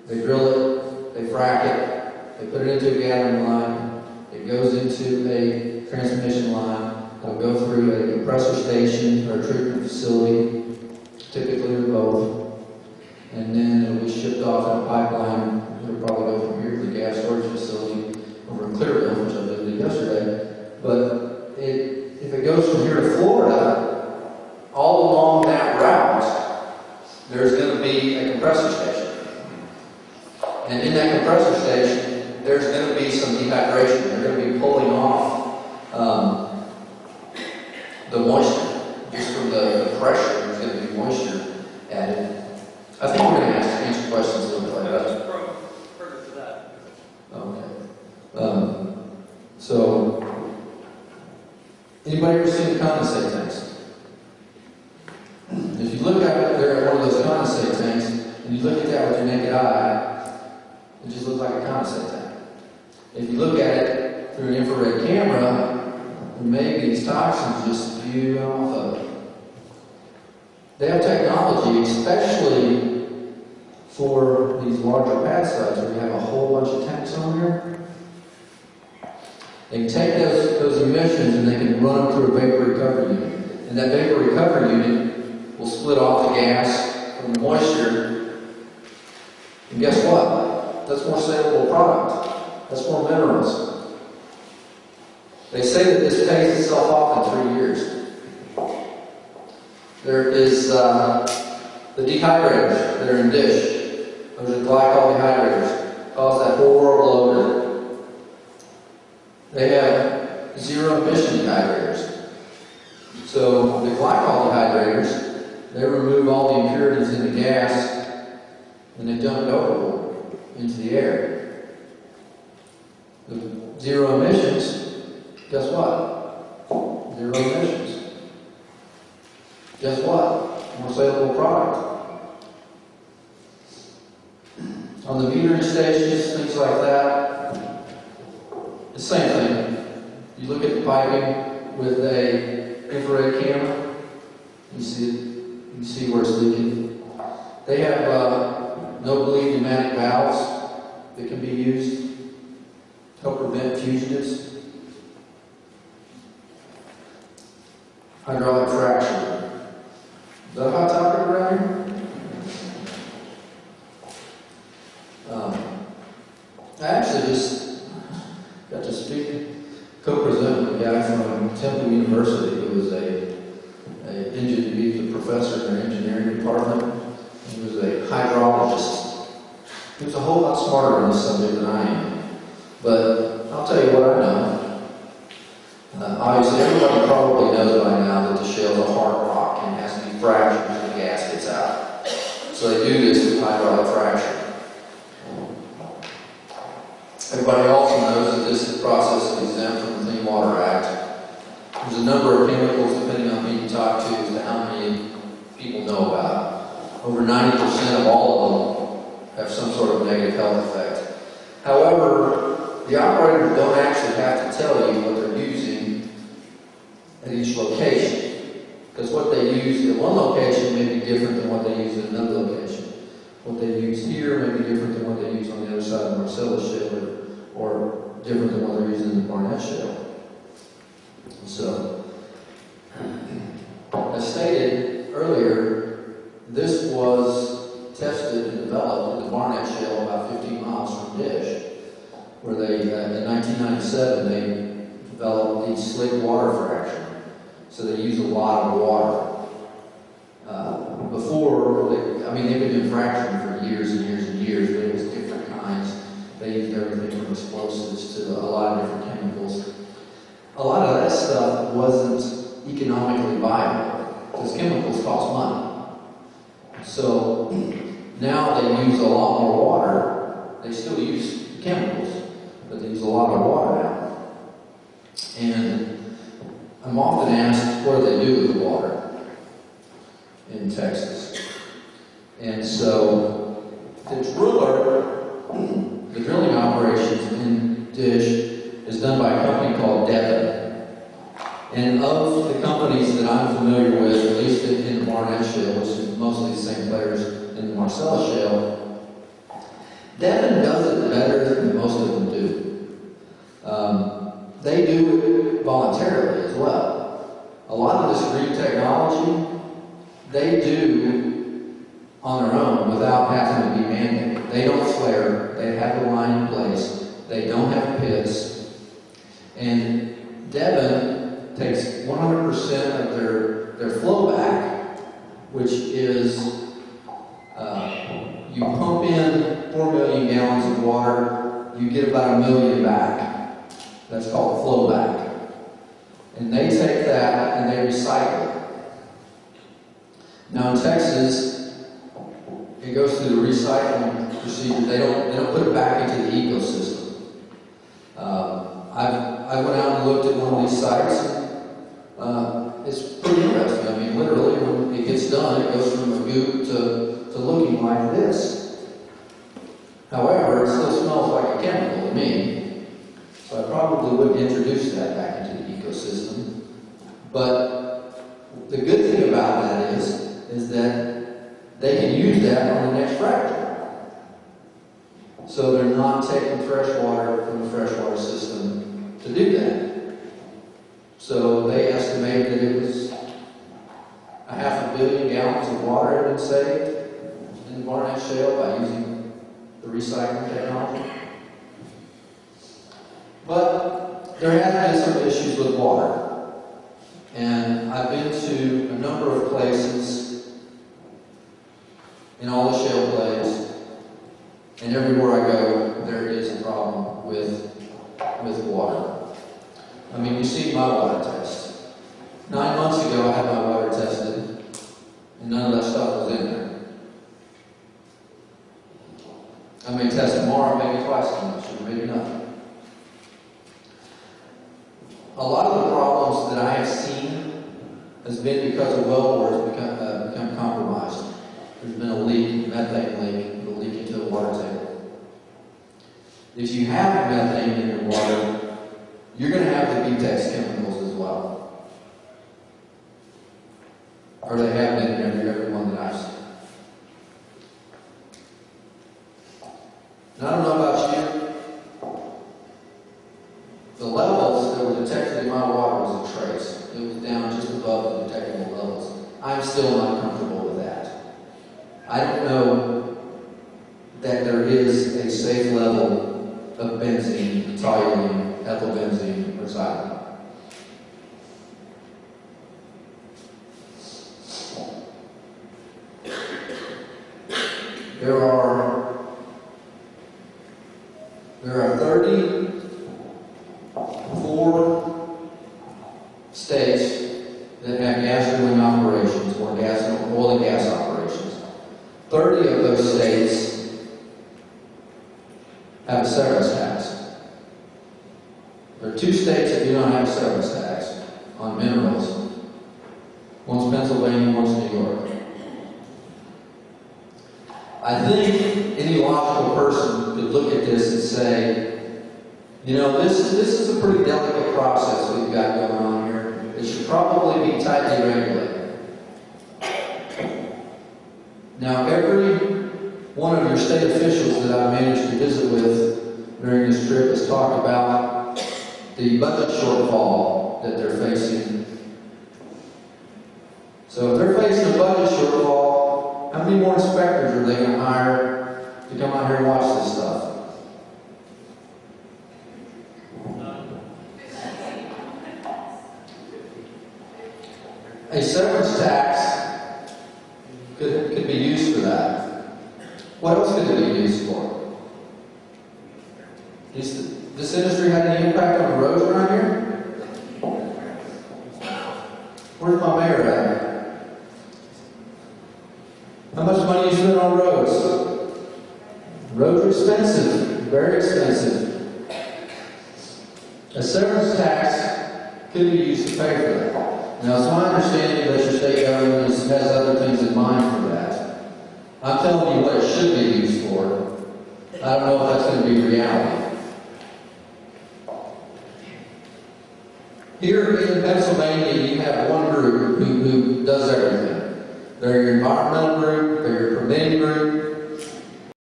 They drill it, they frack it, they put it into a gathering line, it goes into a transmission line, it'll go through a compressor station or a treatment facility, typically or both, and then it'll be shipped off in a pipeline. It'll probably go from here to the gas storage facility over in Clearville, which I visited yesterday. But if it goes from here to Florida, all along that route, there's going to be a compressor station. And in that compressor station, there's going to be some dehydration. They're going to be pulling off the moisture. Just from the pressure, there's going to be moisture added. I think we're going to answer questions a little bit later. Okay. So, anybody ever seen condensate tanks? If you look at one of those condensate tanks, and you look at that with your naked eye, it just looks like a condensate tank. If you look at it through an infrared camera, maybe these toxins just spew off of it. They have technology, especially for these larger pad sites where you have a whole bunch of tanks on there. They can take those emissions and they can run them through a vapor recovery unit. And that vapor recovery unit will split off the gas from the moisture. And guess what? That's more saleable product. That's more minerals. They say that this pays itself off in 3 years. There is the dehydrators that are in dish. Those are glycol dehydrators. Cause that horrible odor. They have zero emission dehydrators. So the glycol dehydrators, they remove all the impurities in the gas and they dump it overboard into the air. The zero emissions, guess what? Zero emissions. Guess what? More saleable product. On the metering stations, things like that, the same thing. You look at the piping with a infrared camera, you see it, you see where it's leaking. They have no bleed pneumatic valves that can be used to help prevent fugitives. Hydraulic fracture. Is that a hot topic around here? I actually just got to speak, co-present with a guy from Temple University who was a professor in their engineering department. He was a hydrologist. He was a whole lot smarter on this subject than I am. But I'll tell you what I know. Obviously, everybody probably knows by now that the shale is a hard rock and has to be fractured when the gas gets out. So they do this with hydraulic fracture. Everybody also knows that this process is exempt from the Clean Water Act. There's a number of chemicals, depending on who you talk to, as to how many people know about. Over 90% of all of them have some sort of negative health effect. However, the operators don't actually have to tell you what they're using at each location. Because what they use at one location may be different than what they use at another location. What they use here may be different than what they use on the other side of the Marcellus Shale, or different than what they're using in the Barnett Shale. So, as stated earlier, this was tested and developed in the Barnett Shale about 15 miles from Dish, where they, in 1997, they developed the slick water fracture. So they use a lot of water. They've been doing fracturing for years and years and years, but it was different kinds. They used everything from explosives to a lot of different chemicals. A lot of that stuff wasn't economically viable because chemicals cost money. So now they use a lot more water. They still use chemicals, but they use a lot of water now. And I'm often asked, what do they do with the water in Texas? And so the drilling operations in Dish is done by a company called Devon. And of the companies that I'm familiar with, at least in the Barnett Shale, which is mostly the same players in the Marcellus Shale, Devon does it better than most of them do. They do it voluntarily as well. A lot of this green technology, they do on their own without having to be mandated. They don't flare, they have the line in place, they don't have pits, and Devon takes 100% of their flow back, which is you pump in 4 million gallons of water, you get about 1 million back. That's called flow back. And they take that and they recycle it. Now in Texas, it goes through the recycling procedure. They don't put it back into the ecosystem. I went out and looked at one of these sites. It's pretty interesting. I mean, literally, when it gets done, it goes from a goop to looking like this. However, it still smells like a chemical to me. So I probably wouldn't introduce that back into the ecosystem. But the good thing about that is that they can use that on the next fracture. So they're not taking fresh water from the freshwater system to do that. So they estimated that it was 500 million gallons of water had been saved in the Barnett Shale by using the recycling technology. But there have been some issues with water. And I've been to a number of places in all the shale plays, and everywhere I go, there is a problem with water. I mean, you see my water test. 9 months ago, I had my water tested, and none of that stuff was in there. I may test tomorrow, maybe twice as much, or maybe nothing. A lot of the problems that I have seen has been because of well bores become compromised. There's been a leak, methane leak, a leak into the water table. If you have methane in your water, you're going to have the Pt.5 chemicals as well. Or they have been in every one that I've seen. Now, I don't know about you. The levels that were detected in my water was a trace. It was down just above the detectable levels. I'm still not comfortable with that. I don't know that there is a safe level of benzene, toluene, ethylbenzene, or xylene. There are 34 states that have gas drilling operations or oil and gas operations. 30 of those states have a severance tax. There are 2 states that do not have a severance tax on minerals. One's Pennsylvania, one's New York. I think any logical person could look at this and say, you know, this is a pretty delicate process we've got going on here. It should probably be tightly regulated. Now, every one of your state officials that I've managed to visit with during this trip has talked about the budget shortfall that they're facing. So if they're facing a budget shortfall, how many more inspectors are they going to hire to come out here and watch this stuff? A severance tax could be used for that. What else could it be used for? Does this industry have any impact on the roads around here? Where's my mayor at? How much money you spend on roads? Roads are expensive, very expensive. A severance tax could be used to pay for that. Now, it's my understanding that your state government has other things in mind for that. I'm telling you what it should be used for. I don't know if that's going to be reality. Here in Pennsylvania, you have one group who does everything. They're your environmental group, they're your permitting group,